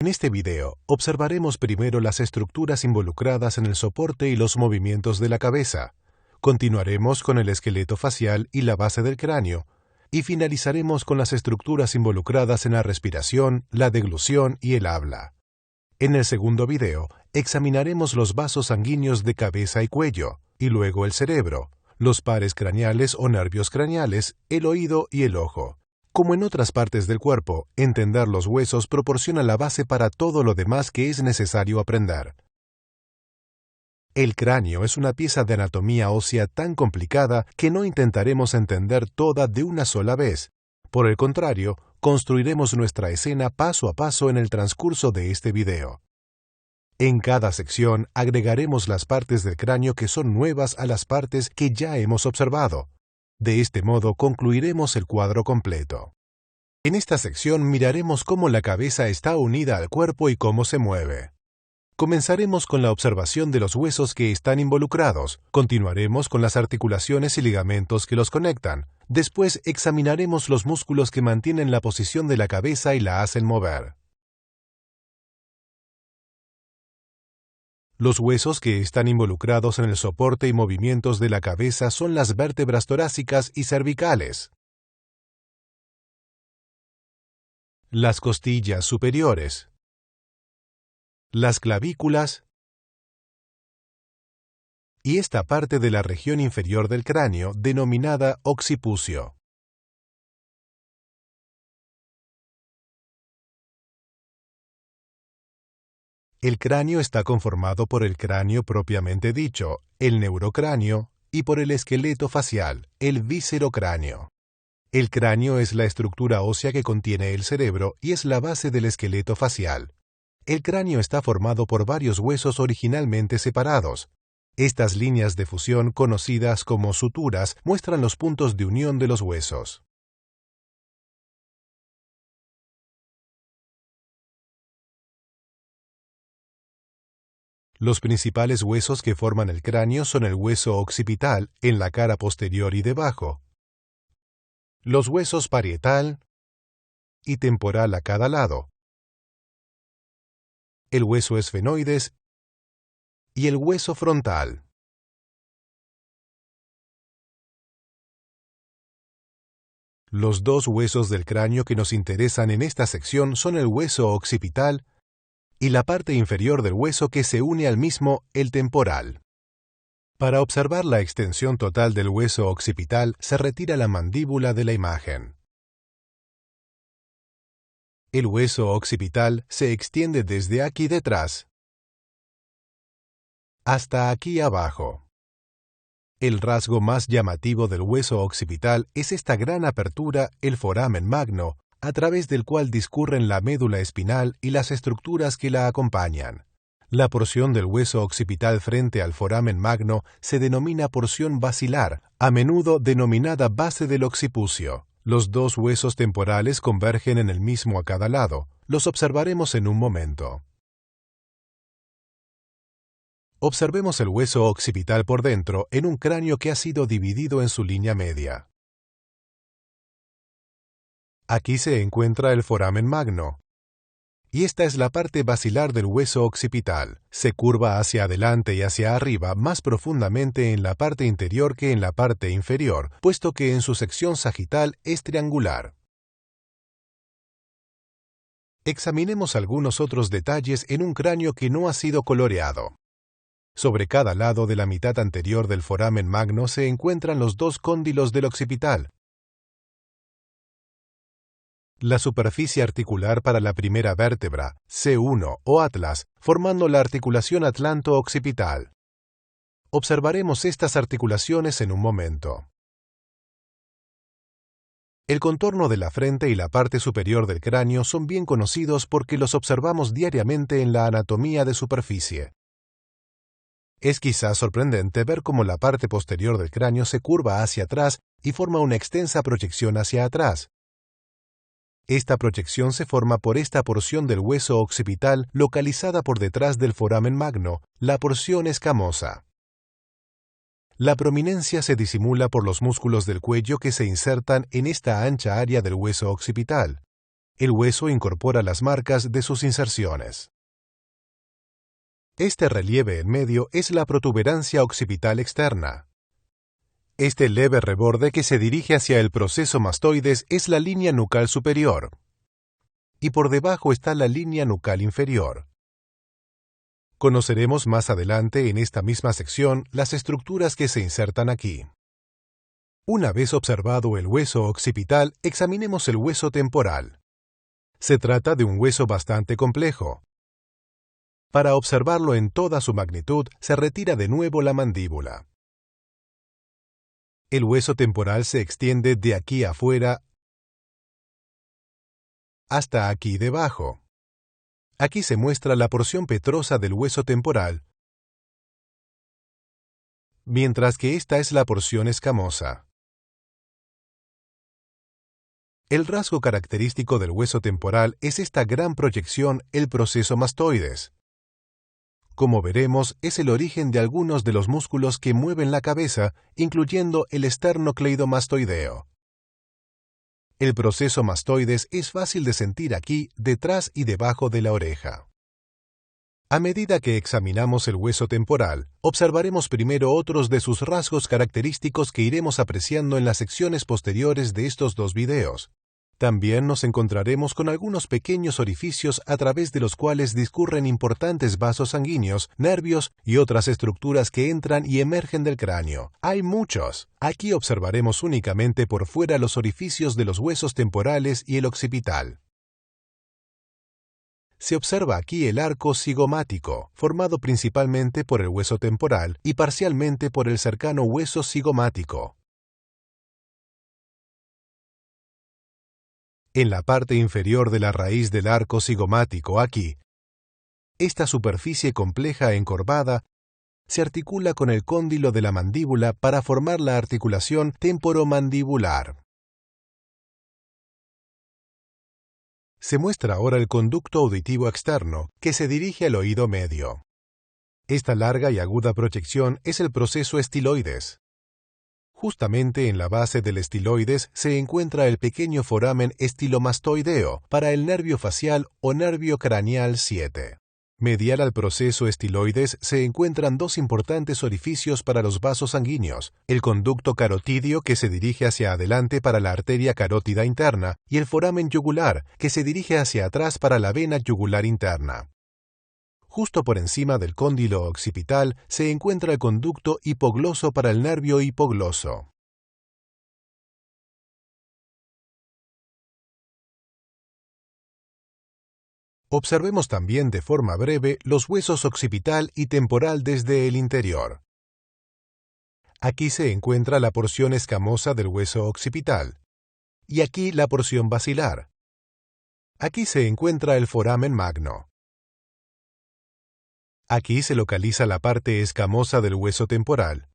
En este video, observaremos primero las estructuras involucradas en el soporte y los movimientos de la cabeza. Continuaremos con el esqueleto facial y la base del cráneo, y finalizaremos con las estructuras involucradas en la respiración, la deglución y el habla. En el segundo video, examinaremos los vasos sanguíneos de cabeza y cuello, y luego el cerebro, los pares craneales o nervios craneales, el oído y el ojo. Como en otras partes del cuerpo, entender los huesos proporciona la base para todo lo demás que es necesario aprender. El cráneo es una pieza de anatomía ósea tan complicada que no intentaremos entender toda de una sola vez. Por el contrario, construiremos nuestra escena paso a paso en el transcurso de este video. En cada sección agregaremos las partes del cráneo que son nuevas a las partes que ya hemos observado. De este modo concluiremos el cuadro completo. En esta sección miraremos cómo la cabeza está unida al cuerpo y cómo se mueve. Comenzaremos con la observación de los huesos que están involucrados, continuaremos con las articulaciones y ligamentos que los conectan, después examinaremos los músculos que mantienen la posición de la cabeza y la hacen mover. Los huesos que están involucrados en el soporte y movimientos de la cabeza son las vértebras torácicas y cervicales, las costillas superiores, las clavículas y esta parte de la región inferior del cráneo denominada occipucio. El cráneo está conformado por el cráneo propiamente dicho, el neurocráneo, y por el esqueleto facial, el viscerocráneo. El cráneo es la estructura ósea que contiene el cerebro y es la base del esqueleto facial. El cráneo está formado por varios huesos originalmente separados. Estas líneas de fusión, conocidas como suturas, muestran los puntos de unión de los huesos. Los principales huesos que forman el cráneo son el hueso occipital, en la cara posterior y debajo, los huesos parietal y temporal a cada lado, el hueso esfenoides y el hueso frontal. Los dos huesos del cráneo que nos interesan en esta sección son el hueso occipital y la parte inferior del hueso que se une al mismo, el temporal. Para observar la extensión total del hueso occipital, se retira la mandíbula de la imagen. El hueso occipital se extiende desde aquí detrás hasta aquí abajo. El rasgo más llamativo del hueso occipital es esta gran apertura, el foramen magno, a través del cual discurren la médula espinal y las estructuras que la acompañan. La porción del hueso occipital frente al foramen magno se denomina porción basilar, a menudo denominada base del occipucio. Los dos huesos temporales convergen en el mismo a cada lado. Los observaremos en un momento. Observemos el hueso occipital por dentro en un cráneo que ha sido dividido en su línea media. Aquí se encuentra el foramen magno, y esta es la parte basilar del hueso occipital. Se curva hacia adelante y hacia arriba más profundamente en la parte interior que en la parte inferior, puesto que en su sección sagital es triangular. Examinemos algunos otros detalles en un cráneo que no ha sido coloreado. Sobre cada lado de la mitad anterior del foramen magno se encuentran los dos cóndilos del occipital. La superficie articular para la primera vértebra, C1 o atlas, formando la articulación atlanto-occipital. Observaremos estas articulaciones en un momento. El contorno de la frente y la parte superior del cráneo son bien conocidos porque los observamos diariamente en la anatomía de superficie. Es quizás sorprendente ver cómo la parte posterior del cráneo se curva hacia atrás y forma una extensa proyección hacia atrás. Esta proyección se forma por esta porción del hueso occipital localizada por detrás del foramen magno, la porción escamosa. La prominencia se disimula por los músculos del cuello que se insertan en esta ancha área del hueso occipital. El hueso incorpora las marcas de sus inserciones. Este relieve en medio es la protuberancia occipital externa. Este leve reborde que se dirige hacia el proceso mastoides es la línea nucal superior. Y por debajo está la línea nucal inferior. Conoceremos más adelante en esta misma sección las estructuras que se insertan aquí. Una vez observado el hueso occipital, examinemos el hueso temporal. Se trata de un hueso bastante complejo. Para observarlo en toda su magnitud, se retira de nuevo la mandíbula. El hueso temporal se extiende de aquí afuera hasta aquí debajo. Aquí se muestra la porción petrosa del hueso temporal, mientras que esta es la porción escamosa. El rasgo característico del hueso temporal es esta gran proyección, el proceso mastoides. Como veremos, es el origen de algunos de los músculos que mueven la cabeza, incluyendo el esternocleidomastoideo. El proceso mastoides es fácil de sentir aquí, detrás y debajo de la oreja. A medida que examinamos el hueso temporal, observaremos primero otros de sus rasgos característicos que iremos apreciando en las secciones posteriores de estos dos videos. También nos encontraremos con algunos pequeños orificios a través de los cuales discurren importantes vasos sanguíneos, nervios y otras estructuras que entran y emergen del cráneo. Hay muchos. Aquí observaremos únicamente por fuera los orificios de los huesos temporales y el occipital. Se observa aquí el arco cigomático, formado principalmente por el hueso temporal y parcialmente por el cercano hueso cigomático. En la parte inferior de la raíz del arco cigomático aquí, esta superficie compleja encorvada se articula con el cóndilo de la mandíbula para formar la articulación temporomandibular. Se muestra ahora el conducto auditivo externo, que se dirige al oído medio. Esta larga y aguda proyección es el proceso estiloides. Justamente en la base del estiloides se encuentra el pequeño foramen estilomastoideo para el nervio facial o nervio craneal 7. Medial al proceso estiloides se encuentran dos importantes orificios para los vasos sanguíneos, el conducto carotídeo que se dirige hacia adelante para la arteria carótida interna y el foramen yugular que se dirige hacia atrás para la vena yugular interna. Justo por encima del cóndilo occipital se encuentra el conducto hipogloso para el nervio hipogloso. Observemos también de forma breve los huesos occipital y temporal desde el interior. Aquí se encuentra la porción escamosa del hueso occipital, y aquí la porción basilar. Aquí se encuentra el foramen magno. Aquí se localiza la parte escamosa del hueso temporal,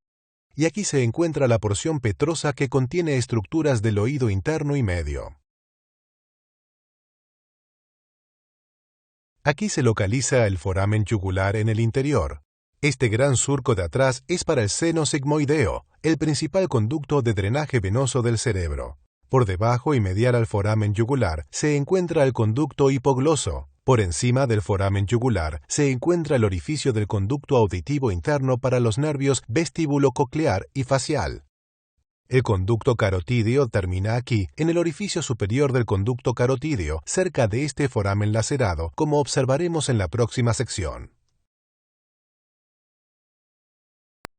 y aquí se encuentra la porción petrosa que contiene estructuras del oído interno y medio. Aquí se localiza el foramen yugular en el interior. Este gran surco de atrás es para el seno sigmoideo, el principal conducto de drenaje venoso del cerebro. Por debajo y medial al foramen yugular se encuentra el conducto hipogloso. Por encima del foramen yugular se encuentra el orificio del conducto auditivo interno para los nervios vestíbulo-coclear y facial. El conducto carotídeo termina aquí, en el orificio superior del conducto carotídeo, cerca de este foramen lacerado, como observaremos en la próxima sección.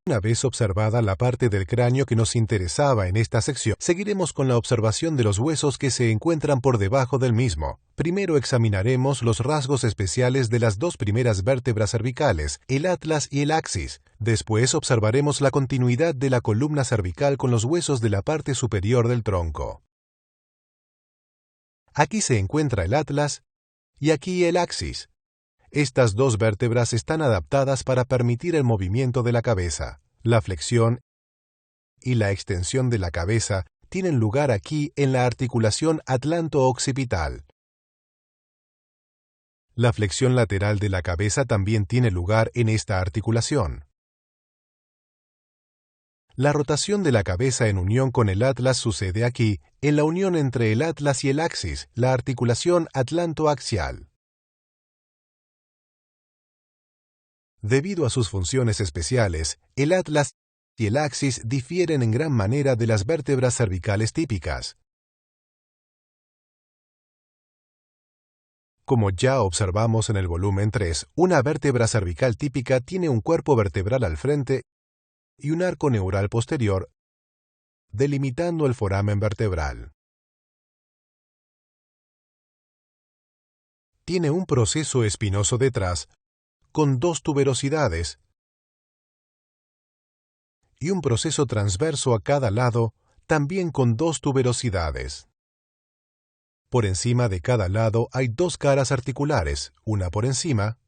Una vez observada la parte del cráneo que nos interesaba en esta sección, seguiremos con la observación de los huesos que se encuentran por debajo del mismo. Primero examinaremos los rasgos especiales de las dos primeras vértebras cervicales, el atlas y el axis. Después observaremos la continuidad de la columna cervical con los huesos de la parte superior del tronco. Aquí se encuentra el atlas y aquí el axis. Estas dos vértebras están adaptadas para permitir el movimiento de la cabeza. La flexión y la extensión de la cabeza tienen lugar aquí en la articulación atlanto-occipital. La flexión lateral de la cabeza también tiene lugar en esta articulación. La rotación de la cabeza en unión con el atlas sucede aquí, en la unión entre el atlas y el axis, la articulación atlantoaxial. Debido a sus funciones especiales, el atlas y el axis difieren en gran manera de las vértebras cervicales típicas. Como ya observamos en el volumen 3, una vértebra cervical típica tiene un cuerpo vertebral al frente y un arco neural posterior, delimitando el foramen vertebral. Tiene un proceso espinoso detrás, con dos tuberosidades, y un proceso transverso a cada lado, también con dos tuberosidades. Por encima de cada lado hay dos caras articulares, una por encima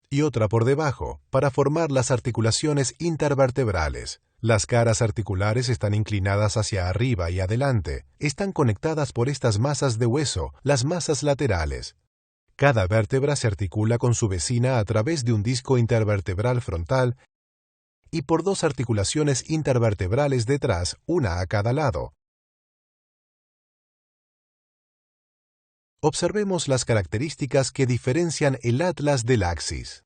y otra por debajo, para formar las articulaciones intervertebrales. Las caras articulares están inclinadas hacia arriba y adelante. Están conectadas por estas masas de hueso, las masas laterales. Cada vértebra se articula con su vecina a través de un disco intervertebral frontal y por dos articulaciones intervertebrales detrás, una a cada lado. Observemos las características que diferencian el atlas del axis.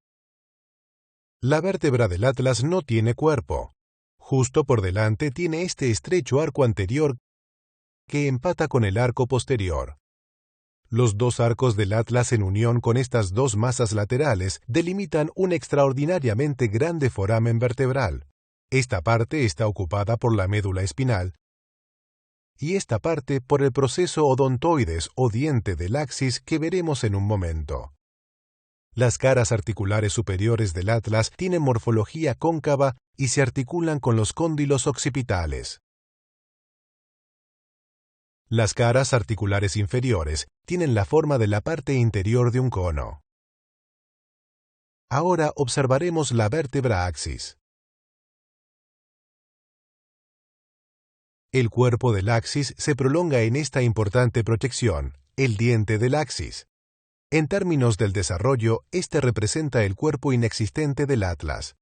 La vértebra del atlas no tiene cuerpo. Justo por delante tiene este estrecho arco anterior que empata con el arco posterior. Los dos arcos del atlas en unión con estas dos masas laterales delimitan un extraordinariamente grande foramen vertebral. Esta parte está ocupada por la médula espinal y esta parte por el proceso odontoides o diente del axis que veremos en un momento. Las caras articulares superiores del atlas tienen morfología cóncava y se articulan con los cóndilos occipitales. Las caras articulares inferiores tienen la forma de la parte interior de un cono. Ahora observaremos la vértebra axis. El cuerpo del axis se prolonga en esta importante proyección, el diente del axis. En términos del desarrollo, este representa el cuerpo inexistente del atlas.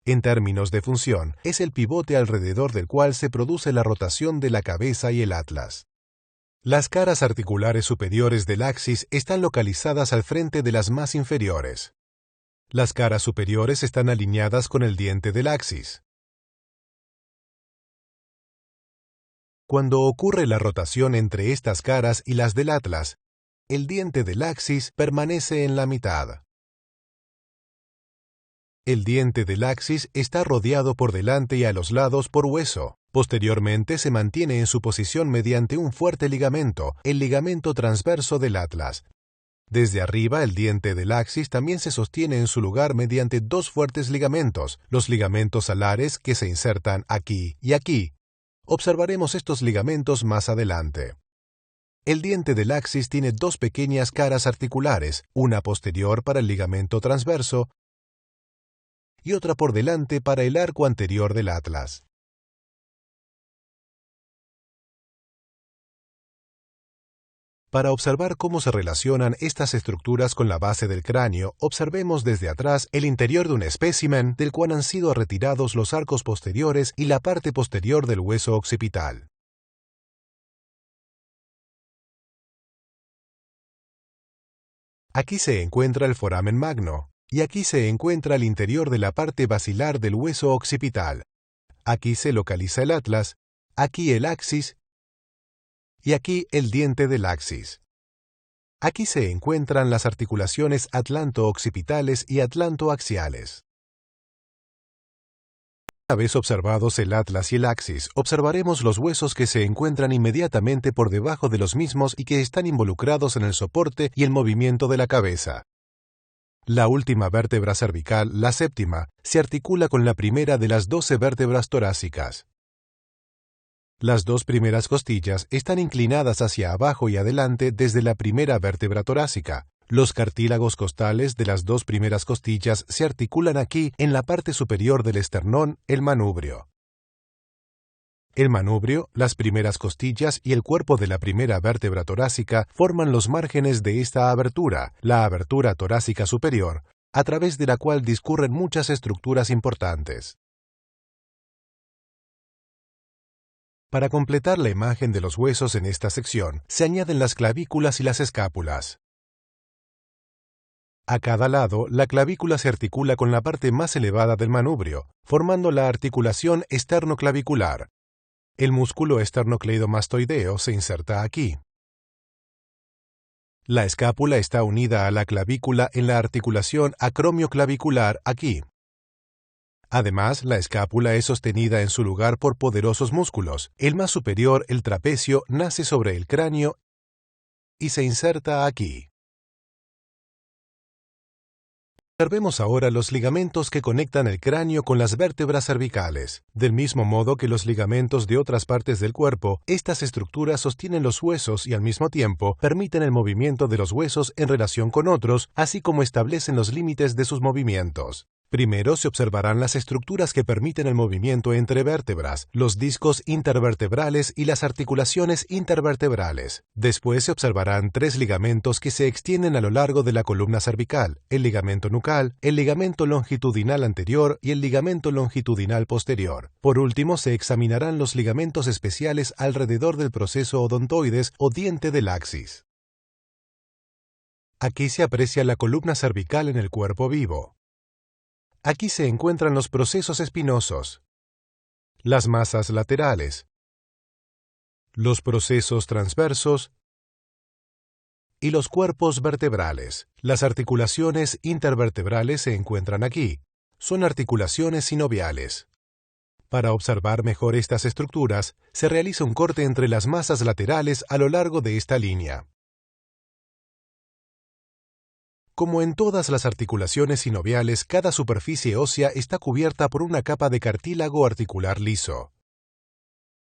En términos de función, es el pivote alrededor del cual se produce la rotación de la cabeza y el atlas. Las caras articulares superiores del axis están localizadas al frente de las más inferiores. Las caras superiores están alineadas con el diente del axis. Cuando ocurre la rotación entre estas caras y las del atlas, el diente del axis permanece en la mitad. El diente del axis está rodeado por delante y a los lados por hueso. Posteriormente se mantiene en su posición mediante un fuerte ligamento, el ligamento transverso del atlas. Desde arriba, el diente del axis también se sostiene en su lugar mediante dos fuertes ligamentos, los ligamentos alares que se insertan aquí y aquí. Observaremos estos ligamentos más adelante. El diente del axis tiene dos pequeñas caras articulares, una posterior para el ligamento transverso y otra por delante para el arco anterior del atlas. Para observar cómo se relacionan estas estructuras con la base del cráneo, observemos desde atrás el interior de un espécimen del cual han sido retirados los arcos posteriores y la parte posterior del hueso occipital. Aquí se encuentra el foramen magno, y aquí se encuentra el interior de la parte basilar del hueso occipital. Aquí se localiza el atlas, aquí el axis, y aquí el diente del axis. Aquí se encuentran las articulaciones atlanto-occipitales y atlantoaxiales. Una vez observados el atlas y el axis, observaremos los huesos que se encuentran inmediatamente por debajo de los mismos y que están involucrados en el soporte y el movimiento de la cabeza. La última vértebra cervical, la séptima, se articula con la primera de las 12 vértebras torácicas. Las dos primeras costillas están inclinadas hacia abajo y adelante desde la primera vértebra torácica. Los cartílagos costales de las dos primeras costillas se articulan aquí en la parte superior del esternón, el manubrio. El manubrio, las primeras costillas y el cuerpo de la primera vértebra torácica forman los márgenes de esta abertura, la abertura torácica superior, a través de la cual discurren muchas estructuras importantes. Para completar la imagen de los huesos en esta sección, se añaden las clavículas y las escápulas. A cada lado, la clavícula se articula con la parte más elevada del manubrio, formando la articulación esternoclavicular. El músculo esternocleidomastoideo se inserta aquí. La escápula está unida a la clavícula en la articulación acromioclavicular aquí. Además, la escápula es sostenida en su lugar por poderosos músculos. El más superior, el trapecio, nace sobre el cráneo y se inserta aquí. Observemos ahora los ligamentos que conectan el cráneo con las vértebras cervicales. Del mismo modo que los ligamentos de otras partes del cuerpo, estas estructuras sostienen los huesos y al mismo tiempo permiten el movimiento de los huesos en relación con otros, así como establecen los límites de sus movimientos. Primero se observarán las estructuras que permiten el movimiento entre vértebras, los discos intervertebrales y las articulaciones intervertebrales. Después se observarán 3 ligamentos que se extienden a lo largo de la columna cervical: el ligamento nucal, el ligamento longitudinal anterior y el ligamento longitudinal posterior. Por último, se examinarán los ligamentos especiales alrededor del proceso odontoides o diente del axis. Aquí se aprecia la columna cervical en el cuerpo vivo. Aquí se encuentran los procesos espinosos, las masas laterales, los procesos transversos y los cuerpos vertebrales. Las articulaciones intervertebrales se encuentran aquí. Son articulaciones sinoviales. Para observar mejor estas estructuras, se realiza un corte entre las masas laterales a lo largo de esta línea. Como en todas las articulaciones sinoviales, cada superficie ósea está cubierta por una capa de cartílago articular liso.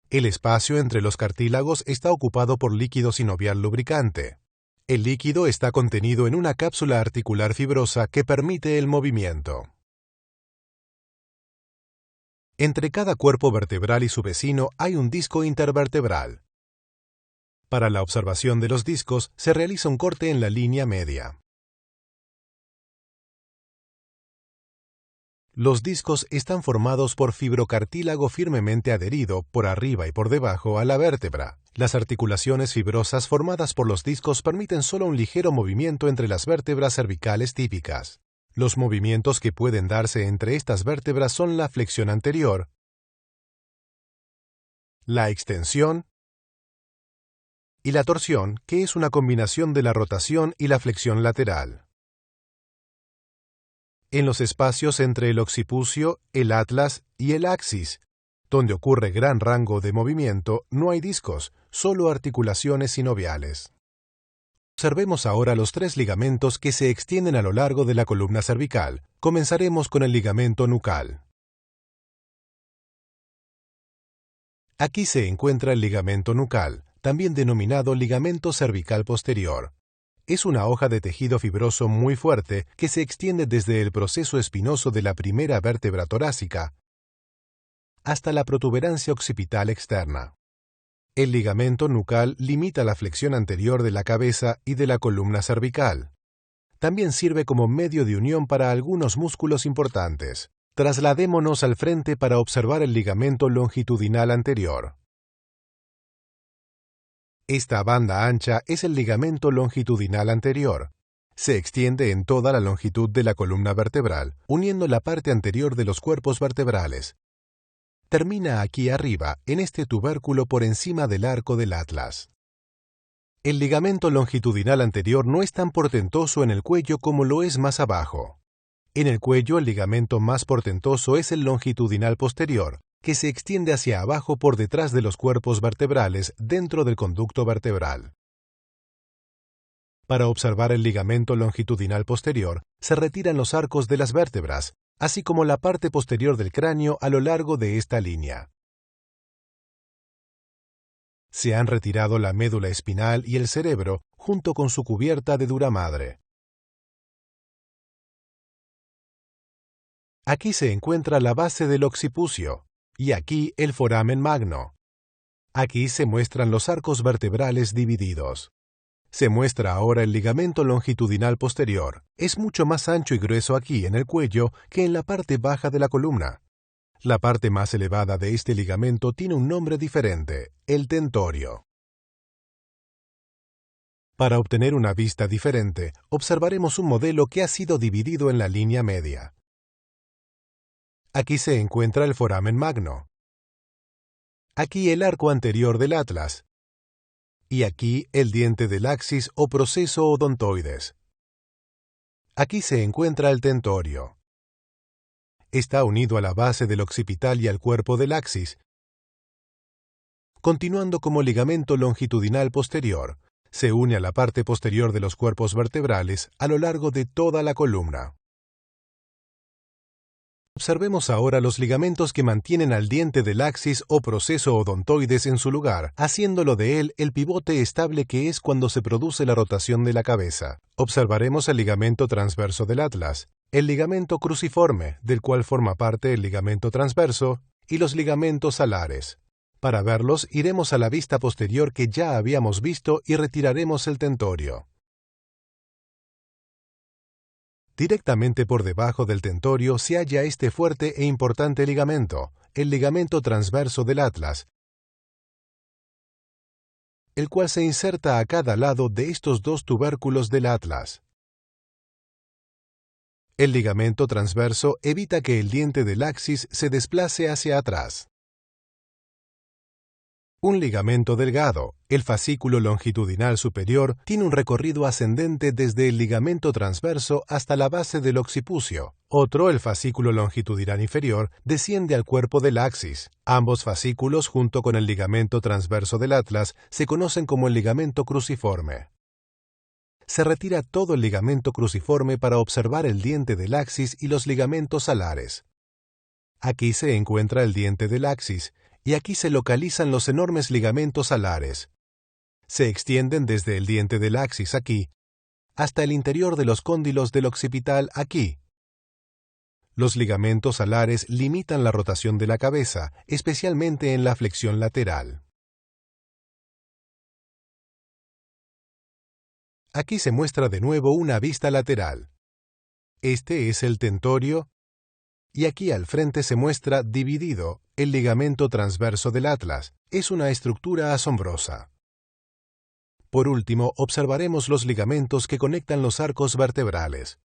El espacio entre los cartílagos está ocupado por líquido sinovial lubricante. El líquido está contenido en una cápsula articular fibrosa que permite el movimiento. Entre cada cuerpo vertebral y su vecino hay un disco intervertebral. Para la observación de los discos se realiza un corte en la línea media. Los discos están formados por fibrocartílago firmemente adherido por arriba y por debajo a la vértebra. Las articulaciones fibrosas formadas por los discos permiten solo un ligero movimiento entre las vértebras cervicales típicas. Los movimientos que pueden darse entre estas vértebras son la flexión anterior, la extensión y la torsión, que es una combinación de la rotación y la flexión lateral. En los espacios entre el occipucio, el atlas y el axis, donde ocurre gran rango de movimiento, no hay discos, solo articulaciones sinoviales. Observemos ahora los 3 ligamentos que se extienden a lo largo de la columna cervical. Comenzaremos con el ligamento nucal. Aquí se encuentra el ligamento nucal, también denominado ligamento cervical posterior. Es una hoja de tejido fibroso muy fuerte que se extiende desde el proceso espinoso de la primera vértebra torácica hasta la protuberancia occipital externa. El ligamento nucal limita la flexión anterior de la cabeza y de la columna cervical. También sirve como medio de unión para algunos músculos importantes. Trasladémonos al frente para observar el ligamento longitudinal anterior. Esta banda ancha es el ligamento longitudinal anterior. Se extiende en toda la longitud de la columna vertebral, uniendo la parte anterior de los cuerpos vertebrales. Termina aquí arriba, en este tubérculo por encima del arco del atlas. El ligamento longitudinal anterior no es tan portentoso en el cuello como lo es más abajo. En el cuello, el ligamento más portentoso es el longitudinal posterior, que se extiende hacia abajo por detrás de los cuerpos vertebrales dentro del conducto vertebral. Para observar el ligamento longitudinal posterior, se retiran los arcos de las vértebras, así como la parte posterior del cráneo a lo largo de esta línea. Se han retirado la médula espinal y el cerebro, junto con su cubierta de dura madre. Aquí se encuentra la base del occipucio, y aquí el foramen magno. Aquí se muestran los arcos vertebrales divididos. Se muestra ahora el ligamento longitudinal posterior. Es mucho más ancho y grueso aquí en el cuello que en la parte baja de la columna. La parte más elevada de este ligamento tiene un nombre diferente, el tentorio. Para obtener una vista diferente, observaremos un modelo que ha sido dividido en la línea media. Aquí se encuentra el foramen magno. Aquí el arco anterior del atlas. Y aquí el diente del axis o proceso odontoides. Aquí se encuentra el tentorio. Está unido a la base del occipital y al cuerpo del axis, continuando como ligamento longitudinal posterior. Se une a la parte posterior de los cuerpos vertebrales a lo largo de toda la columna. Observemos ahora los ligamentos que mantienen al diente del axis o proceso odontoides en su lugar, haciéndolo de él el pivote estable que es cuando se produce la rotación de la cabeza. Observaremos el ligamento transverso del atlas, el ligamento cruciforme, del cual forma parte el ligamento transverso, y los ligamentos alares. Para verlos, iremos a la vista posterior que ya habíamos visto y retiraremos el tentorio. Directamente por debajo del tentorio se halla este fuerte e importante ligamento, el ligamento transverso del atlas, el cual se inserta a cada lado de estos dos tubérculos del atlas. El ligamento transverso evita que el diente del axis se desplace hacia atrás. Un ligamento delgado, el fascículo longitudinal superior, tiene un recorrido ascendente desde el ligamento transverso hasta la base del occipucio. Otro, el fascículo longitudinal inferior, desciende al cuerpo del axis. Ambos fascículos, junto con el ligamento transverso del atlas, se conocen como el ligamento cruciforme. Se retira todo el ligamento cruciforme para observar el diente del axis y los ligamentos alares. Aquí se encuentra el diente del axis, y aquí se localizan los enormes ligamentos alares. Se extienden desde el diente del axis aquí, hasta el interior de los cóndilos del occipital aquí. Los ligamentos alares limitan la rotación de la cabeza, especialmente en la flexión lateral. Aquí se muestra de nuevo una vista lateral. Este es el tentorio, y aquí al frente se muestra dividido el ligamento transverso del atlas. Es una estructura asombrosa. Por último, observaremos los ligamentos que conectan los arcos vertebrales.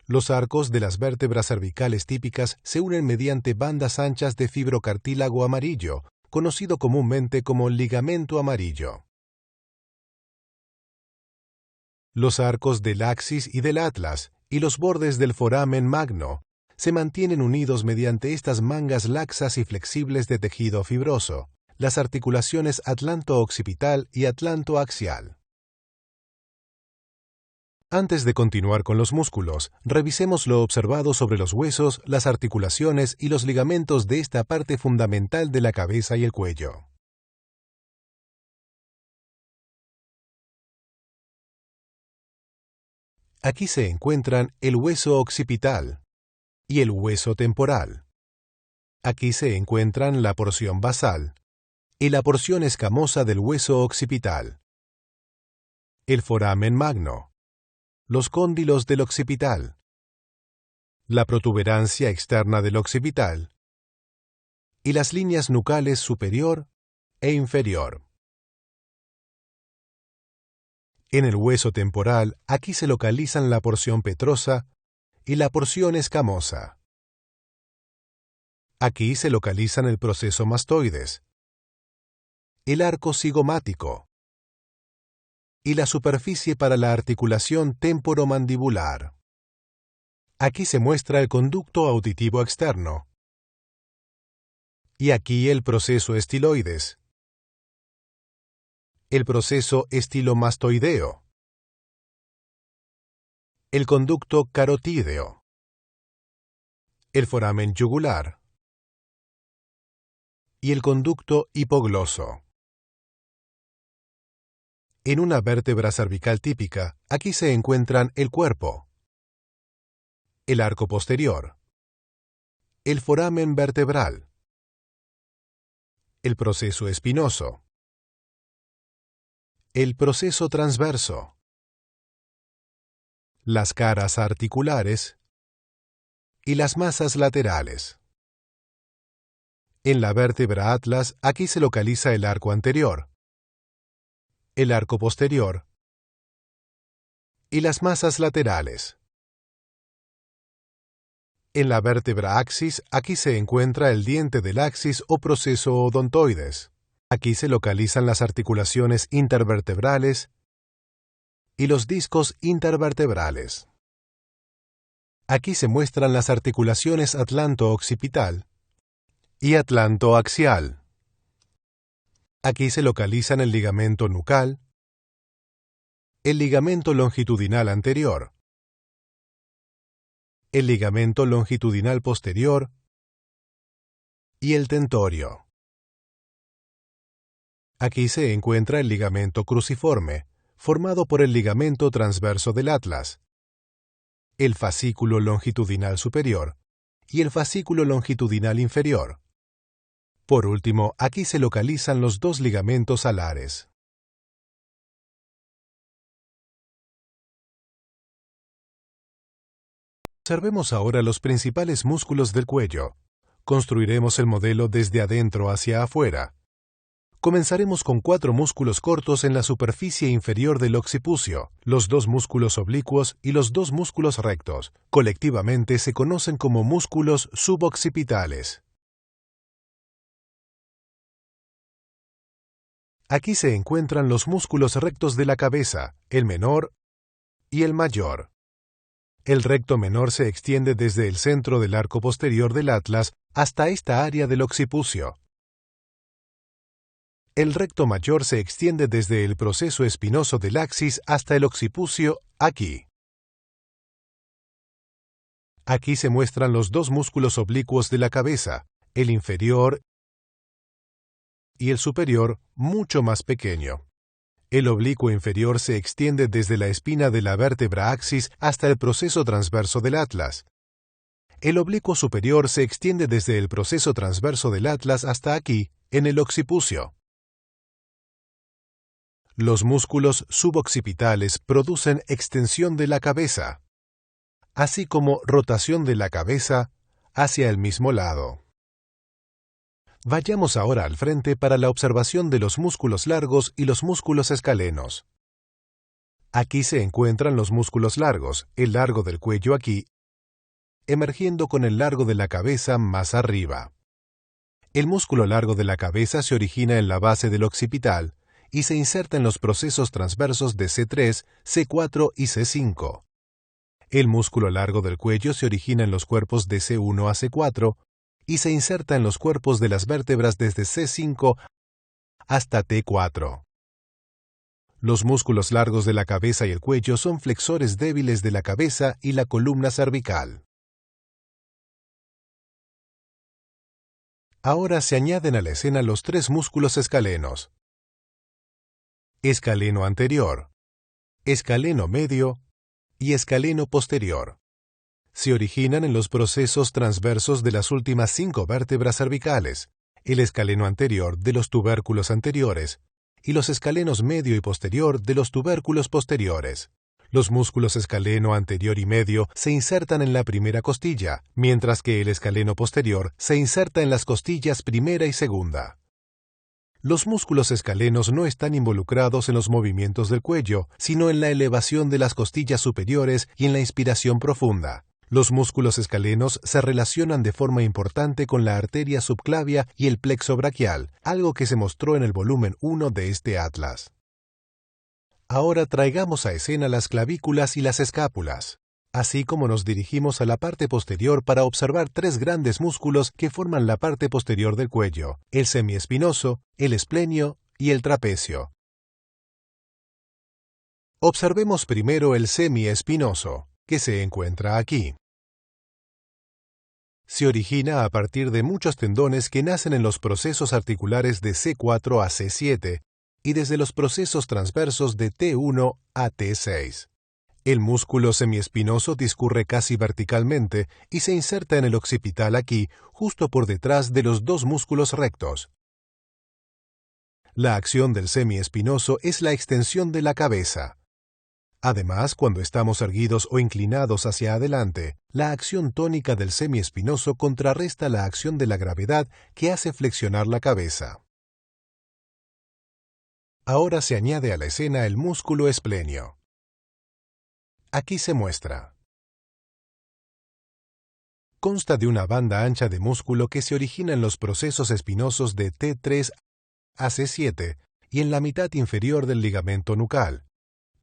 Los arcos de las vértebras cervicales típicas se unen mediante bandas anchas de fibrocartílago amarillo, conocido comúnmente como ligamento amarillo. Los arcos del axis y del atlas, y los bordes del foramen magno, se mantienen unidos mediante estas mangas laxas y flexibles de tejido fibroso, las articulaciones atlanto-occipital y atlanto-axial. Antes de continuar con los músculos, revisemos lo observado sobre los huesos, las articulaciones y los ligamentos de esta parte fundamental de la cabeza y el cuello. Aquí se encuentran el hueso occipital y el hueso temporal. Aquí se encuentran la porción basal y la porción escamosa del hueso occipital, el foramen magno, los cóndilos del occipital, la protuberancia externa del occipital y las líneas nucales superior e inferior. En el hueso temporal, aquí se localizan la porción petrosa y la porción escamosa. Aquí se localizan el proceso mastoides, el arco cigomático y la superficie para la articulación temporomandibular. Aquí se muestra el conducto auditivo externo. Y aquí el proceso estiloides, el proceso estilomastoideo, el conducto carotídeo, el foramen yugular y el conducto hipogloso. En una vértebra cervical típica, aquí se encuentran el cuerpo, el arco posterior, el foramen vertebral, el proceso espinoso, el proceso transverso, las caras articulares y las masas laterales. En la vértebra atlas, aquí se localiza el arco anterior, el arco posterior y las masas laterales. En la vértebra axis, aquí se encuentra el diente del axis o proceso odontoides. Aquí se localizan las articulaciones intervertebrales y los discos intervertebrales. Aquí se muestran las articulaciones atlanto-occipital y atlanto-axial. Aquí se localizan el ligamento nucal, el ligamento longitudinal anterior, el ligamento longitudinal posterior y el tentorio. Aquí se encuentra el ligamento cruciforme, formado por el ligamento transverso del atlas, el fascículo longitudinal superior y el fascículo longitudinal inferior. Por último, aquí se localizan los dos ligamentos alares. Observemos ahora los principales músculos del cuello. Construiremos el modelo desde adentro hacia afuera. Comenzaremos con 4 músculos cortos en la superficie inferior del occipucio, los 2 músculos oblicuos y los 2 músculos rectos. Colectivamente se conocen como músculos suboccipitales. Aquí se encuentran los músculos rectos de la cabeza, el menor y el mayor. El recto menor se extiende desde el centro del arco posterior del atlas hasta esta área del occipucio. El recto mayor se extiende desde el proceso espinoso del axis hasta el occipucio, aquí. Aquí se muestran los 2 músculos oblicuos de la cabeza, el inferior y el superior, mucho más pequeño. El oblicuo inferior se extiende desde la espina de la vértebra axis hasta el proceso transverso del atlas. El oblicuo superior se extiende desde el proceso transverso del atlas hasta aquí, en el occipucio. Los músculos suboccipitales producen extensión de la cabeza, así como rotación de la cabeza hacia el mismo lado. Vayamos ahora al frente para la observación de los músculos largos y los músculos escalenos. Aquí se encuentran los músculos largos, el largo del cuello aquí, emergiendo con el largo de la cabeza más arriba. El músculo largo de la cabeza se origina en la base del occipital y se inserta en los procesos transversos de C3, C4 y C5. El músculo largo del cuello se origina en los cuerpos de C1 a C4 y se inserta en los cuerpos de las vértebras desde C5 hasta T4. Los músculos largos de la cabeza y el cuello son flexores débiles de la cabeza y la columna cervical. Ahora se añaden a la escena los 3 músculos escalenos: escaleno anterior, escaleno medio y escaleno posterior. Se originan en los procesos transversos de las últimas 5 vértebras cervicales, el escaleno anterior de los tubérculos anteriores y los escalenos medio y posterior de los tubérculos posteriores. Los músculos escaleno anterior y medio se insertan en la primera costilla, mientras que el escaleno posterior se inserta en las costillas primera y segunda. Los músculos escalenos no están involucrados en los movimientos del cuello, sino en la elevación de las costillas superiores y en la inspiración profunda. Los músculos escalenos se relacionan de forma importante con la arteria subclavia y el plexo braquial, algo que se mostró en el volumen 1 de este atlas. Ahora traigamos a escena las clavículas y las escápulas, así como nos dirigimos a la parte posterior para observar 3 grandes músculos que forman la parte posterior del cuello: el semiespinoso, el esplenio y el trapecio. Observemos primero el semiespinoso, que se encuentra aquí. Se origina a partir de muchos tendones que nacen en los procesos articulares de C4 a C7 y desde los procesos transversos de T1 a T6. El músculo semiespinoso discurre casi verticalmente y se inserta en el occipital aquí, justo por detrás de los 2 músculos rectos. La acción del semiespinoso es la extensión de la cabeza. Además, cuando estamos erguidos o inclinados hacia adelante, la acción tónica del semiespinoso contrarresta la acción de la gravedad que hace flexionar la cabeza. Ahora se añade a la escena el músculo esplenio. Aquí se muestra. Consta de una banda ancha de músculo que se origina en los procesos espinosos de T3 a C7 y en la mitad inferior del ligamento nucal.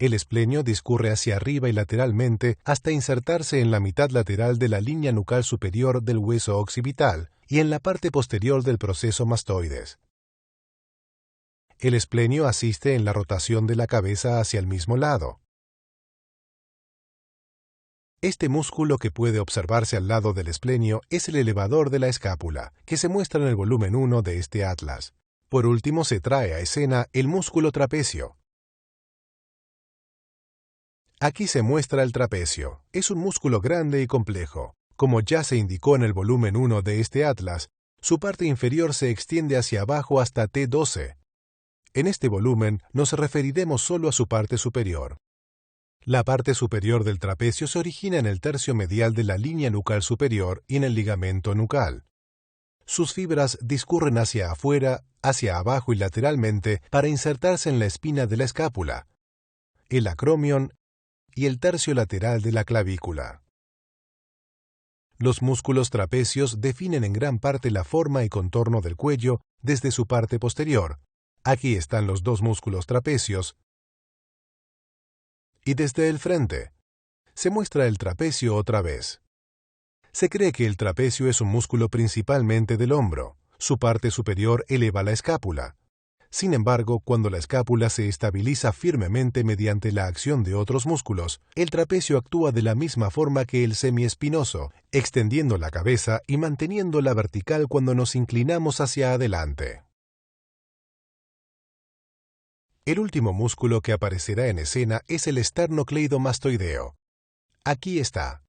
El esplenio discurre hacia arriba y lateralmente hasta insertarse en la mitad lateral de la línea nucal superior del hueso occipital y en la parte posterior del proceso mastoides. El esplenio asiste en la rotación de la cabeza hacia el mismo lado. Este músculo que puede observarse al lado del esplenio es el elevador de la escápula, que se muestra en el volumen 1 de este atlas. Por último, se trae a escena el músculo trapecio. Aquí se muestra el trapecio. Es un músculo grande y complejo. Como ya se indicó en el volumen 1 de este atlas, su parte inferior se extiende hacia abajo hasta T12. En este volumen nos referiremos solo a su parte superior. La parte superior del trapecio se origina en el tercio medial de la línea nucal superior y en el ligamento nucal. Sus fibras discurren hacia afuera, hacia abajo y lateralmente para insertarse en la espina de la escápula, el acromion y el tercio lateral de la clavícula. Los músculos trapecios definen en gran parte la forma y contorno del cuello desde su parte posterior. Aquí están los dos músculos trapecios. Y desde el frente, se muestra el trapecio otra vez. Se cree que el trapecio es un músculo principalmente del hombro. Su parte superior eleva la escápula. Sin embargo, cuando la escápula se estabiliza firmemente mediante la acción de otros músculos, el trapecio actúa de la misma forma que el semiespinoso, extendiendo la cabeza y manteniéndola vertical cuando nos inclinamos hacia adelante. El último músculo que aparecerá en escena es el esternocleidomastoideo. Aquí está.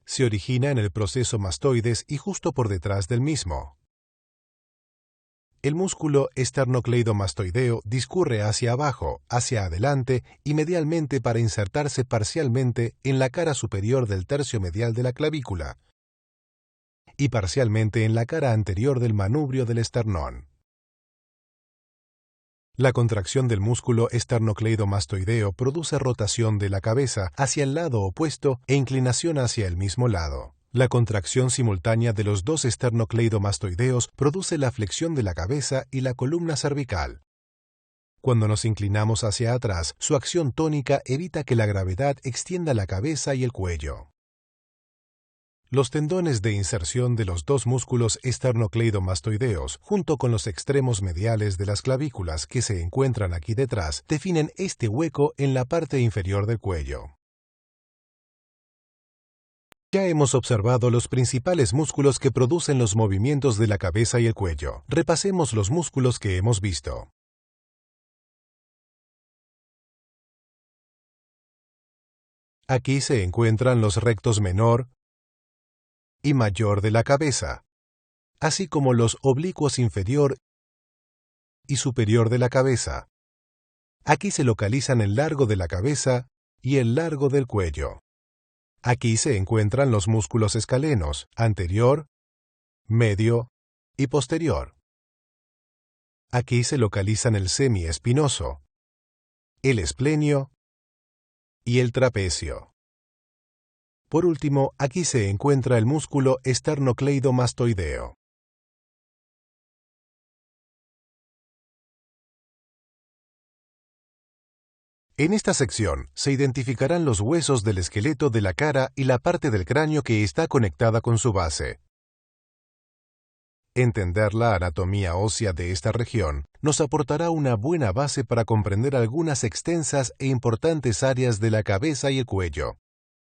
Se origina en el proceso mastoides y justo por detrás del mismo. El músculo esternocleidomastoideo discurre hacia abajo, hacia adelante y medialmente para insertarse parcialmente en la cara superior del tercio medial de la clavícula y parcialmente en la cara anterior del manubrio del esternón. La contracción del músculo esternocleidomastoideo produce rotación de la cabeza hacia el lado opuesto e inclinación hacia el mismo lado. La contracción simultánea de los dos esternocleidomastoideos produce la flexión de la cabeza y la columna cervical. Cuando nos inclinamos hacia atrás, su acción tónica evita que la gravedad extienda la cabeza y el cuello. Los tendones de inserción de los dos músculos esternocleidomastoideos, junto con los extremos mediales de las clavículas que se encuentran aquí detrás, definen este hueco en la parte inferior del cuello. Ya hemos observado los principales músculos que producen los movimientos de la cabeza y el cuello. Repasemos los músculos que hemos visto. Aquí se encuentran los rectos menor y mayor de la cabeza, así como los oblicuos inferior y superior de la cabeza. Aquí se localizan el largo de la cabeza y el largo del cuello. Aquí se encuentran los músculos escalenos, anterior, medio y posterior. Aquí se localizan el semiespinoso, el esplenio y el trapecio. Por último, aquí se encuentra el músculo esternocleidomastoideo. En esta sección se identificarán los huesos del esqueleto de la cara y la parte del cráneo que está conectada con su base. Entender la anatomía ósea de esta región nos aportará una buena base para comprender algunas extensas e importantes áreas de la cabeza y el cuello.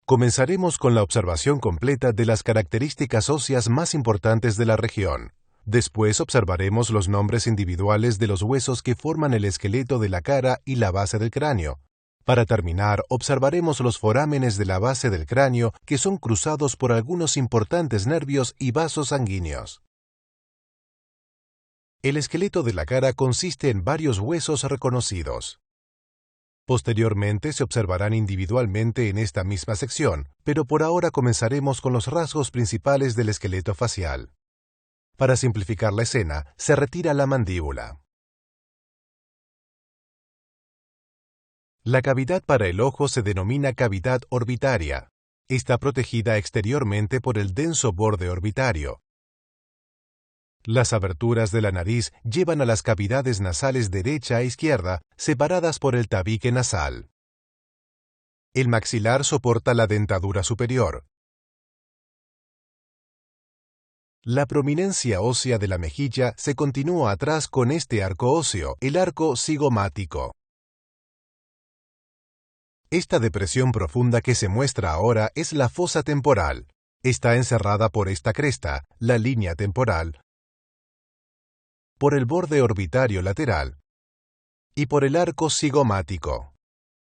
Comenzaremos con la observación completa de las características óseas más importantes de la región. Después observaremos los nombres individuales de los huesos que forman el esqueleto de la cara y la base del cráneo. Para terminar, observaremos los forámenes de la base del cráneo que son cruzados por algunos importantes nervios y vasos sanguíneos. El esqueleto de la cara consiste en varios huesos reconocidos. Posteriormente se observarán individualmente en esta misma sección, pero por ahora comenzaremos con los rasgos principales del esqueleto facial. Para simplificar la escena, se retira la mandíbula. La cavidad para el ojo se denomina cavidad orbitaria. Está protegida exteriormente por el denso borde orbitario. Las aberturas de la nariz llevan a las cavidades nasales derecha e izquierda, separadas por el tabique nasal. El maxilar soporta la dentadura superior. La prominencia ósea de la mejilla se continúa atrás con este arco óseo, el arco cigomático. Esta depresión profunda que se muestra ahora es la fosa temporal. Está encerrada por esta cresta, la línea temporal, por el borde orbitario lateral y por el arco cigomático.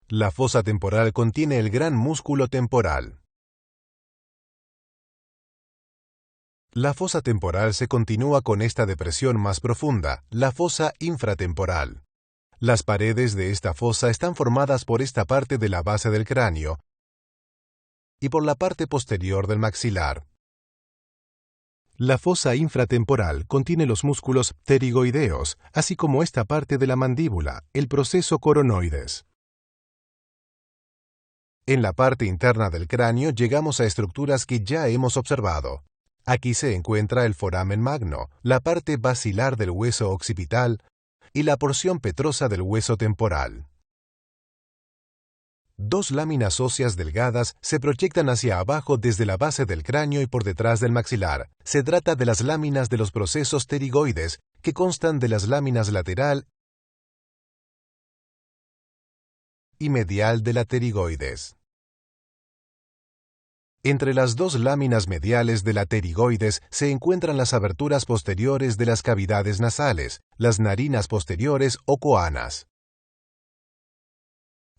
La fosa temporal contiene el gran músculo temporal. La fosa temporal se continúa con esta depresión más profunda, la fosa infratemporal. Las paredes de esta fosa están formadas por esta parte de la base del cráneo y por la parte posterior del maxilar. La fosa infratemporal contiene los músculos pterigoideos, así como esta parte de la mandíbula, el proceso coronoides. En la parte interna del cráneo llegamos a estructuras que ya hemos observado. Aquí se encuentra el foramen magno, la parte basilar del hueso occipital y la porción petrosa del hueso temporal. Dos láminas óseas delgadas se proyectan hacia abajo desde la base del cráneo y por detrás del maxilar. Se trata de las láminas de los procesos pterigoides, que constan de las láminas lateral y medial de la pterigoides. Entre las dos láminas mediales de la pterigoides se encuentran las aberturas posteriores de las cavidades nasales, las narinas posteriores o coanas.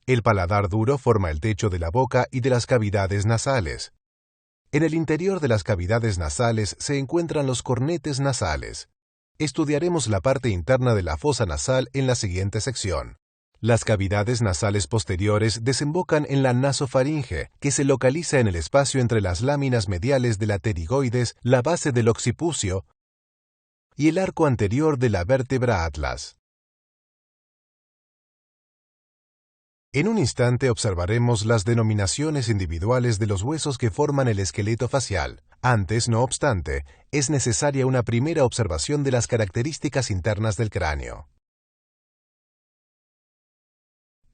El paladar duro forma el techo de la boca y de las cavidades nasales. En el interior de las cavidades nasales se encuentran los cornetes nasales. Estudiaremos la parte interna de la fosa nasal en la siguiente sección. Las cavidades nasales posteriores desembocan en la nasofaringe, que se localiza en el espacio entre las láminas mediales de la pterigoides, la base del occipucio y el arco anterior de la vértebra atlas. En un instante observaremos las denominaciones individuales de los huesos que forman el esqueleto facial. Antes, no obstante, es necesaria una primera observación de las características internas del cráneo.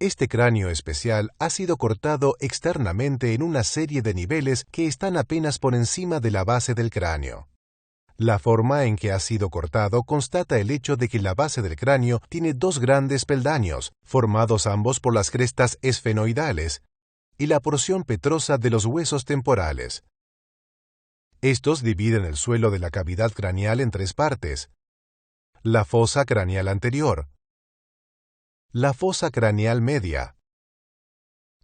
Este cráneo especial ha sido cortado externamente en una serie de niveles que están apenas por encima de la base del cráneo. La forma en que ha sido cortado constata el hecho de que la base del cráneo tiene dos grandes peldaños, formados ambos por las crestas esfenoidales y la porción petrosa de los huesos temporales. Estos dividen el suelo de la cavidad craneal en tres partes: la fosa craneal anterior, la fosa craneal media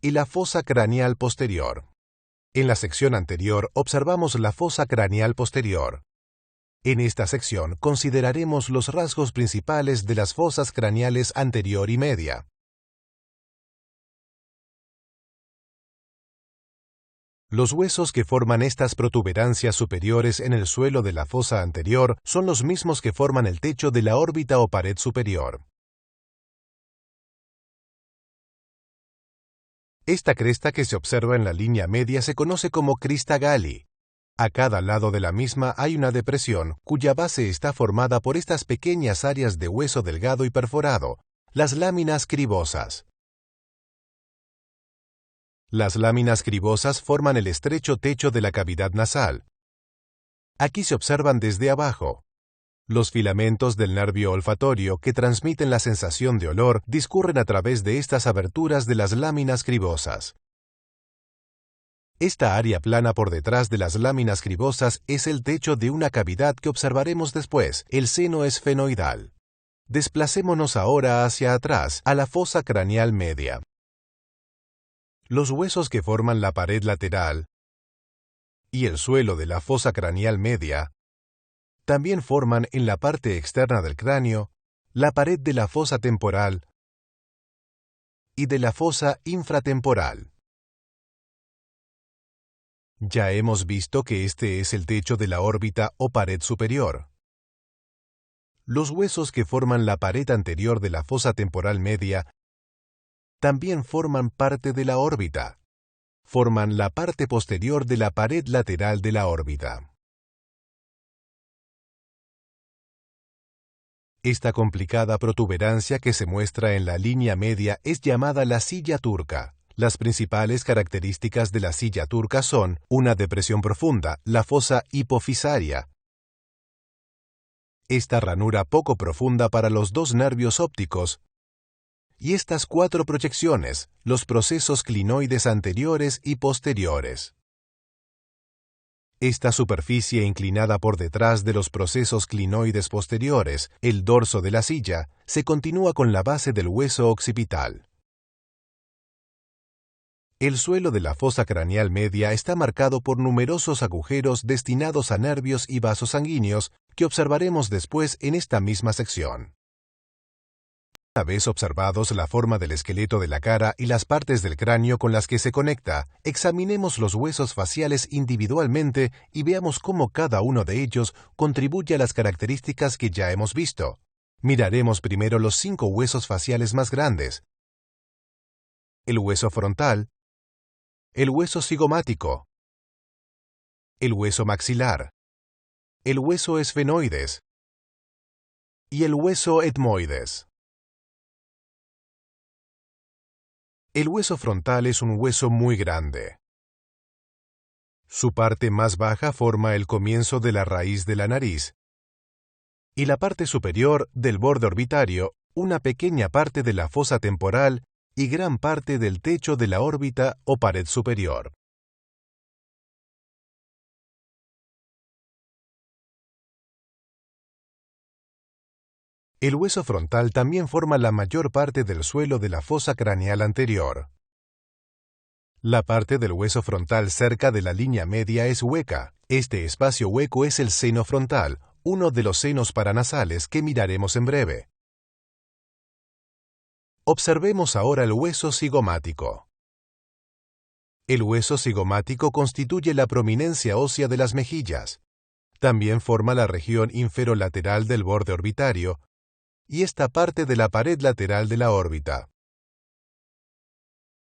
y la fosa craneal posterior. En la sección anterior observamos la fosa craneal posterior. En esta sección consideraremos los rasgos principales de las fosas craneales anterior y media. Los huesos que forman estas protuberancias superiores en el suelo de la fosa anterior son los mismos que forman el techo de la órbita o pared superior. Esta cresta que se observa en la línea media se conoce como crista Galli. A cada lado de la misma hay una depresión, cuya base está formada por estas pequeñas áreas de hueso delgado y perforado, las láminas cribosas. Las láminas cribosas forman el estrecho techo de la cavidad nasal. Aquí se observan desde abajo. Los filamentos del nervio olfatorio que transmiten la sensación de olor discurren a través de estas aberturas de las láminas cribosas. Esta área plana por detrás de las láminas cribosas es el techo de una cavidad que observaremos después, el seno esfenoidal. Desplacémonos ahora hacia atrás, a la fosa craneal media. Los huesos que forman la pared lateral y el suelo de la fosa craneal media también forman en la parte externa del cráneo la pared de la fosa temporal y de la fosa infratemporal. Ya hemos visto que este es el techo de la órbita o pared superior. Los huesos que forman la pared anterior de la fosa temporal media también forman parte de la órbita. Forman la parte posterior de la pared lateral de la órbita. Esta complicada protuberancia que se muestra en la línea media es llamada la silla turca. Las principales características de la silla turca son una depresión profunda, la fosa hipofisaria, esta ranura poco profunda para los dos nervios ópticos, y estas 4 proyecciones, los procesos clinoides anteriores y posteriores. Esta superficie inclinada por detrás de los procesos clinoides posteriores, el dorso de la silla, se continúa con la base del hueso occipital. El suelo de la fosa craneal media está marcado por numerosos agujeros destinados a nervios y vasos sanguíneos que observaremos después en esta misma sección. Una vez observados la forma del esqueleto de la cara y las partes del cráneo con las que se conecta, examinemos los huesos faciales individualmente y veamos cómo cada uno de ellos contribuye a las características que ya hemos visto. Miraremos primero los 5 huesos faciales más grandes: el hueso frontal, el hueso cigomático, el hueso maxilar, el hueso esfenoides y el hueso etmoides. El hueso frontal es un hueso muy grande. Su parte más baja forma el comienzo de la raíz de la nariz y la parte superior del borde orbitario, una pequeña parte de la fosa temporal y gran parte del techo de la órbita o pared superior. El hueso frontal también forma la mayor parte del suelo de la fosa craneal anterior. La parte del hueso frontal cerca de la línea media es hueca. Este espacio hueco es el seno frontal, uno de los senos paranasales que miraremos en breve. Observemos ahora el hueso cigomático. El hueso cigomático constituye la prominencia ósea de las mejillas. También forma la región inferolateral del borde orbitario y esta parte de la pared lateral de la órbita.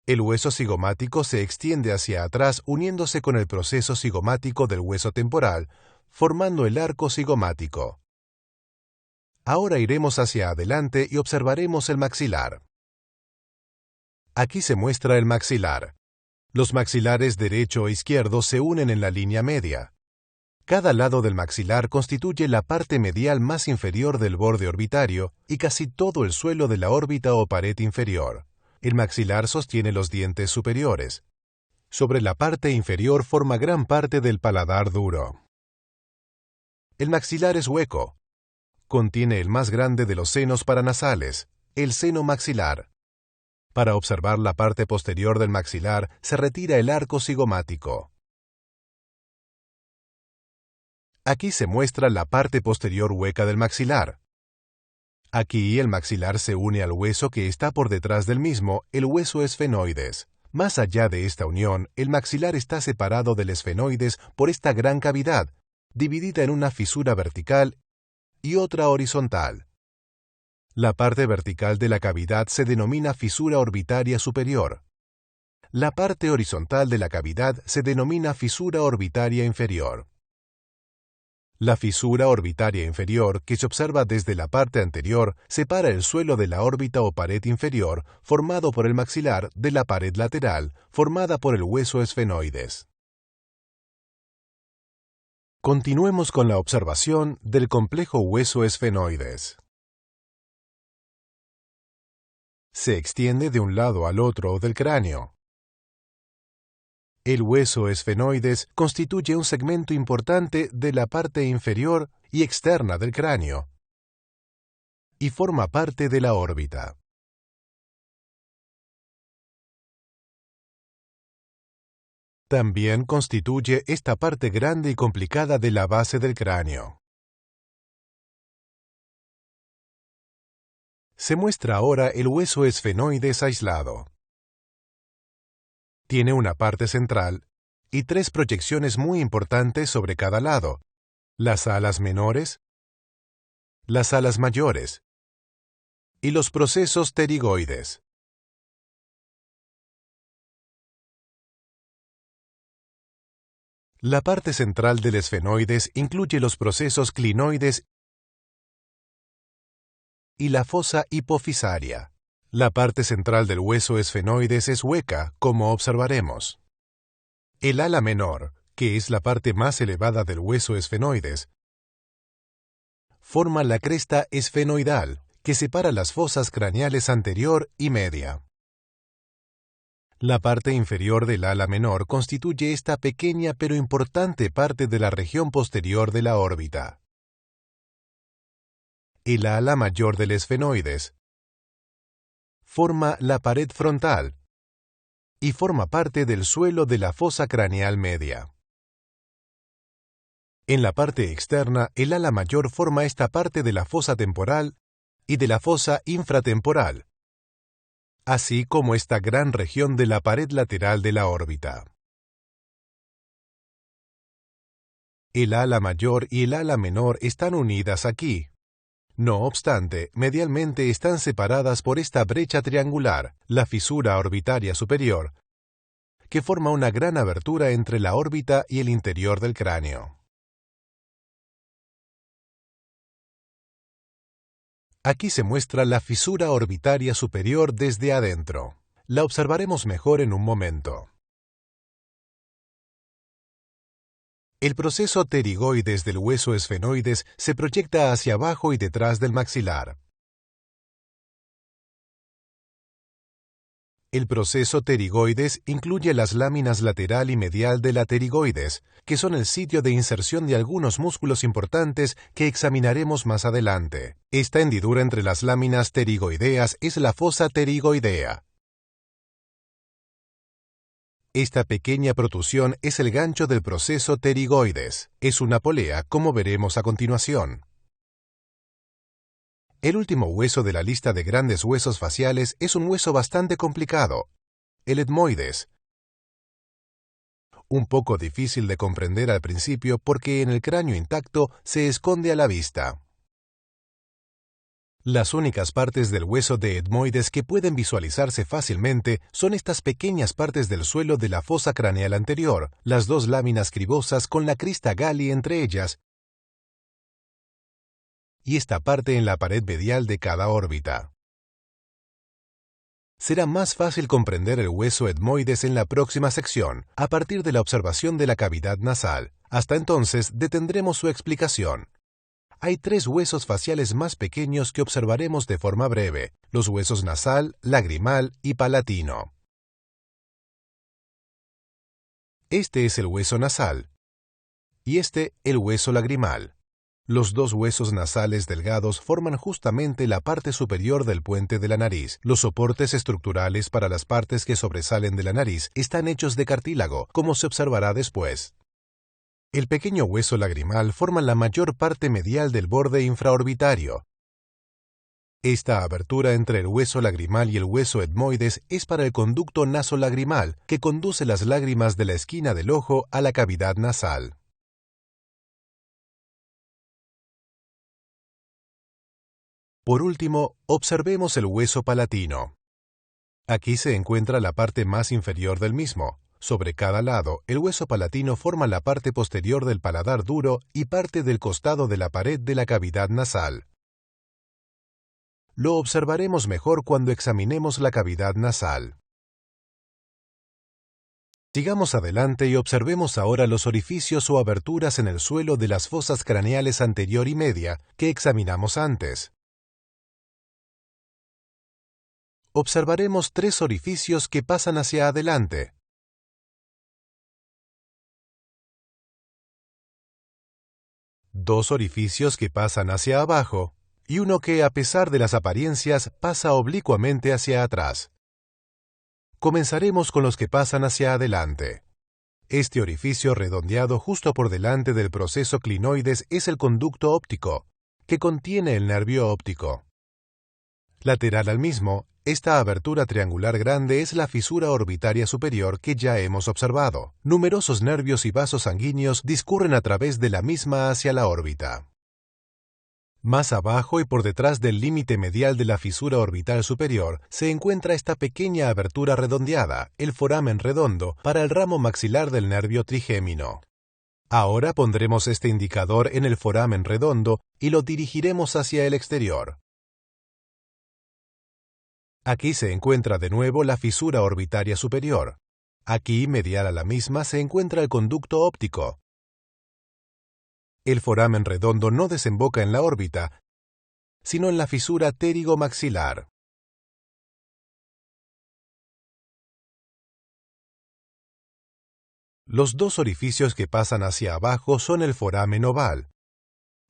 El hueso cigomático se extiende hacia atrás uniéndose con el proceso cigomático del hueso temporal, formando el arco cigomático. Ahora iremos hacia adelante y observaremos el maxilar. Aquí se muestra el maxilar. Los maxilares derecho e izquierdo se unen en la línea media. Cada lado del maxilar constituye la parte medial más inferior del borde orbitario y casi todo el suelo de la órbita o pared inferior. El maxilar sostiene los dientes superiores. Sobre la parte inferior forma gran parte del paladar duro. El maxilar es hueco. Contiene el más grande de los senos paranasales, el seno maxilar. Para observar la parte posterior del maxilar se retira el arco cigomático. Aquí se muestra la parte posterior hueca del maxilar. Aquí el maxilar se une al hueso que está por detrás del mismo, el hueso esfenoides. Más allá de esta unión, el maxilar está separado del esfenoides por esta gran cavidad, dividida en una fisura vertical y otra horizontal. La parte vertical de la cavidad se denomina fisura orbitaria superior. La parte horizontal de la cavidad se denomina fisura orbitaria inferior. La fisura orbitaria inferior, que se observa desde la parte anterior, separa el suelo de la órbita o pared inferior, formado por el maxilar, de la pared lateral, formada por el hueso esfenoides. Continuemos con la observación del complejo hueso esfenoides. Se extiende de un lado al otro del cráneo. El hueso esfenoides constituye un segmento importante de la parte inferior y externa del cráneo y forma parte de la órbita. También constituye esta parte grande y complicada de la base del cráneo. Se muestra ahora el hueso esfenoides aislado. Tiene una parte central y tres proyecciones muy importantes sobre cada lado: las alas menores, las alas mayores y los procesos pterigoides. La parte central del esfenoides incluye los procesos clinoides y la fosa hipofisaria. La parte central del hueso esfenoides es hueca, como observaremos. El ala menor, que es la parte más elevada del hueso esfenoides, forma la cresta esfenoidal, que separa las fosas craneales anterior y media. La parte inferior del ala menor constituye esta pequeña pero importante parte de la región posterior de la órbita. El ala mayor del esfenoides forma la pared frontal y forma parte del suelo de la fosa craneal media. En la parte externa, el ala mayor forma esta parte de la fosa temporal y de la fosa infratemporal, así como esta gran región de la pared lateral de la órbita. El ala mayor y el ala menor están unidas aquí. No obstante, medialmente están separadas por esta brecha triangular, la fisura orbitaria superior, que forma una gran abertura entre la órbita y el interior del cráneo. Aquí se muestra la fisura orbitaria superior desde adentro. La observaremos mejor en un momento. El proceso pterigoides del hueso esfenoides se proyecta hacia abajo y detrás del maxilar. El proceso pterigoides incluye las láminas lateral y medial de la pterigoides, que son el sitio de inserción de algunos músculos importantes que examinaremos más adelante. Esta hendidura entre las láminas pterigoideas es la fosa pterigoidea. Esta pequeña protrusión es el gancho del proceso pterigoides. Es una polea, como veremos a continuación. El último hueso de la lista de grandes huesos faciales es un hueso bastante complicado, el etmoides. Un poco difícil de comprender al principio porque en el cráneo intacto se esconde a la vista. Las únicas partes del hueso de etmoides que pueden visualizarse fácilmente son estas pequeñas partes del suelo de la fosa craneal anterior, las dos láminas cribosas con la crista Galli entre ellas, y esta parte en la pared medial de cada órbita. Será más fácil comprender el hueso etmoides en la próxima sección, a partir de la observación de la cavidad nasal. Hasta entonces detendremos su explicación. Hay tres huesos faciales más pequeños que observaremos de forma breve: los huesos nasal, lagrimal y palatino. Este es el hueso nasal y este el hueso lagrimal. Los dos huesos nasales delgados forman justamente la parte superior del puente de la nariz. Los soportes estructurales para las partes que sobresalen de la nariz están hechos de cartílago, como se observará después. El pequeño hueso lagrimal forma la mayor parte medial del borde infraorbitario. Esta abertura entre el hueso lagrimal y el hueso etmoides es para el conducto nasolagrimal, que conduce las lágrimas de la esquina del ojo a la cavidad nasal. Por último, observemos el hueso palatino. Aquí se encuentra la parte más inferior del mismo. Sobre cada lado, el hueso palatino forma la parte posterior del paladar duro y parte del costado de la pared de la cavidad nasal. Lo observaremos mejor cuando examinemos la cavidad nasal. Sigamos adelante y observemos ahora los orificios o aberturas en el suelo de las fosas craneales anterior y media que examinamos antes. Observaremos tres orificios que pasan hacia adelante. Dos orificios que pasan hacia abajo y uno que, a pesar de las apariencias, pasa oblicuamente hacia atrás. Comenzaremos con los que pasan hacia adelante. Este orificio redondeado justo por delante del proceso clinoides es el conducto óptico, que contiene el nervio óptico. Lateral al mismo, esta abertura triangular grande es la fisura orbitaria superior que ya hemos observado. Numerosos nervios y vasos sanguíneos discurren a través de la misma hacia la órbita. Más abajo y por detrás del límite medial de la fisura orbital superior se encuentra esta pequeña abertura redondeada, el foramen redondo, para el ramo maxilar del nervio trigémino. Ahora pondremos este indicador en el foramen redondo y lo dirigiremos hacia el exterior. Aquí se encuentra de nuevo la fisura orbitaria superior. Aquí, medial a la misma, se encuentra el conducto óptico. El foramen redondo no desemboca en la órbita, sino en la fisura pterigomaxilar. Los dos orificios que pasan hacia abajo son el foramen oval,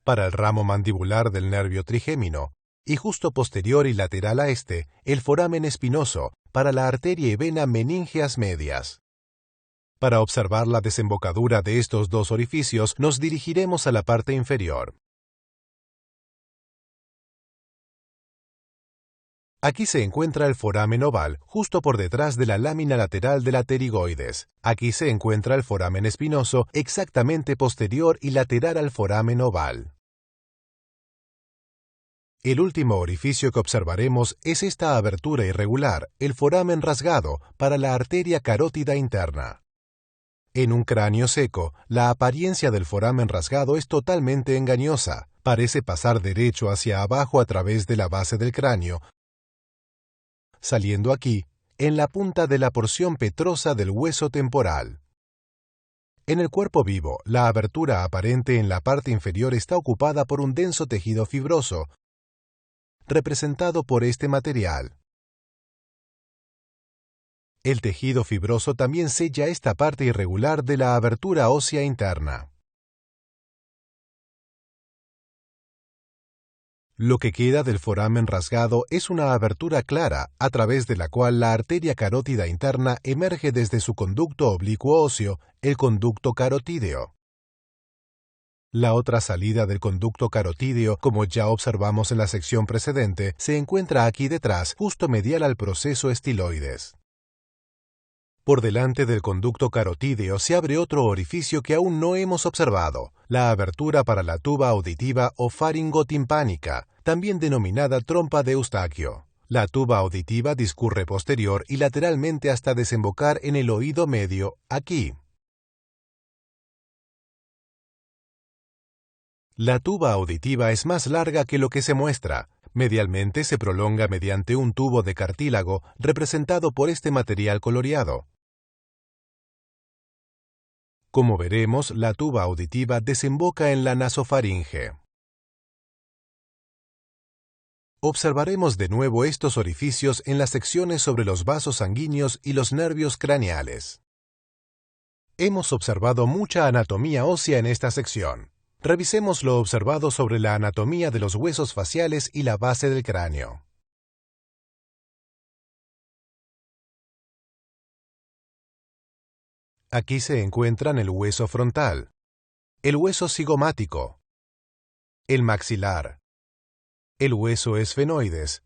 para el ramo mandibular del nervio trigémino, y justo posterior y lateral a este, el foramen espinoso, para la arteria y vena meníngeas medias. Para observar la desembocadura de estos dos orificios, nos dirigiremos a la parte inferior. Aquí se encuentra el foramen oval, justo por detrás de la lámina lateral de la pterigoides. Aquí se encuentra el foramen espinoso, exactamente posterior y lateral al foramen oval. El último orificio que observaremos es esta abertura irregular, el foramen rasgado, para la arteria carótida interna. En un cráneo seco, la apariencia del foramen rasgado es totalmente engañosa. Parece pasar derecho hacia abajo a través de la base del cráneo, saliendo aquí, en la punta de la porción petrosa del hueso temporal. En el cuerpo vivo, la abertura aparente en la parte inferior está ocupada por un denso tejido fibroso, representado por este material. El tejido fibroso también sella esta parte irregular de la abertura ósea interna. Lo que queda del foramen rasgado es una abertura clara, a través de la cual la arteria carótida interna emerge desde su conducto oblicuo óseo, el conducto carotídeo. La otra salida del conducto carotídeo, como ya observamos en la sección precedente, se encuentra aquí detrás, justo medial al proceso estiloides. Por delante del conducto carotídeo se abre otro orificio que aún no hemos observado, la abertura para la tuba auditiva o faringotimpánica, también denominada trompa de Eustaquio. La tuba auditiva discurre posterior y lateralmente hasta desembocar en el oído medio, aquí. La tuba auditiva es más larga que lo que se muestra. Medialmente se prolonga mediante un tubo de cartílago representado por este material coloreado. Como veremos, la tuba auditiva desemboca en la nasofaringe. Observaremos de nuevo estos orificios en las secciones sobre los vasos sanguíneos y los nervios craneales. Hemos observado mucha anatomía ósea en esta sección. Revisemos lo observado sobre la anatomía de los huesos faciales y la base del cráneo. Aquí se encuentran el hueso frontal, el hueso cigomático, el maxilar, el hueso esfenoides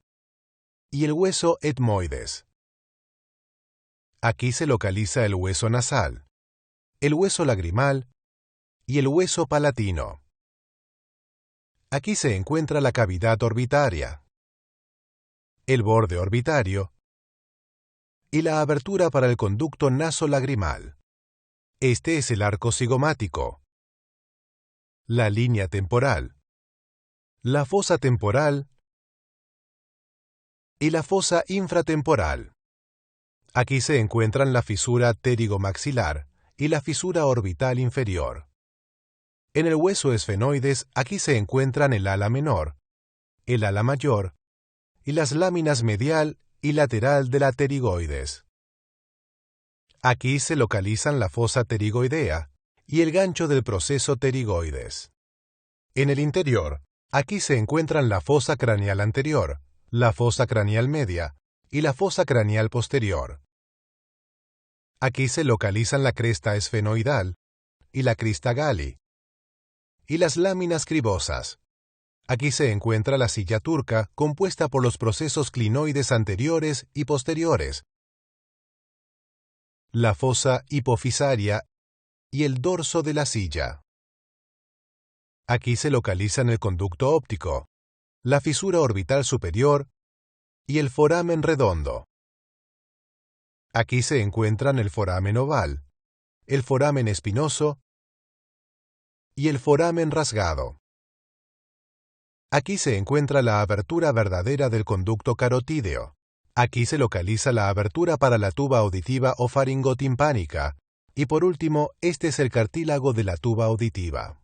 y el hueso etmoides. Aquí se localiza el hueso nasal, el hueso lagrimal y el hueso palatino. Aquí se encuentra la cavidad orbitaria, el borde orbitario y la abertura para el conducto nasolagrimal. Este es el arco cigomático, la línea temporal, la fosa temporal y la fosa infratemporal. Aquí se encuentran la fisura pterigomaxilar y la fisura orbital inferior. En el hueso esfenoides, aquí se encuentran el ala menor, el ala mayor y las láminas medial y lateral de la pterigoides. Aquí se localizan la fosa pterigoidea y el gancho del proceso pterigoides. En el interior, aquí se encuentran la fosa craneal anterior, la fosa craneal media y la fosa craneal posterior. Aquí se localizan la cresta esfenoidal y la crista Galli, y las láminas cribosas. Aquí se encuentra la silla turca, compuesta por los procesos clinoides anteriores y posteriores, la fosa hipofisaria y el dorso de la silla. Aquí se localizan el conducto óptico, la fisura orbital superior y el foramen redondo. Aquí se encuentran el foramen oval, el foramen espinoso y el foramen rasgado. Aquí se encuentra la abertura verdadera del conducto carotídeo. Aquí se localiza la abertura para la tuba auditiva o faringotimpánica. Y por último, este es el cartílago de la tuba auditiva.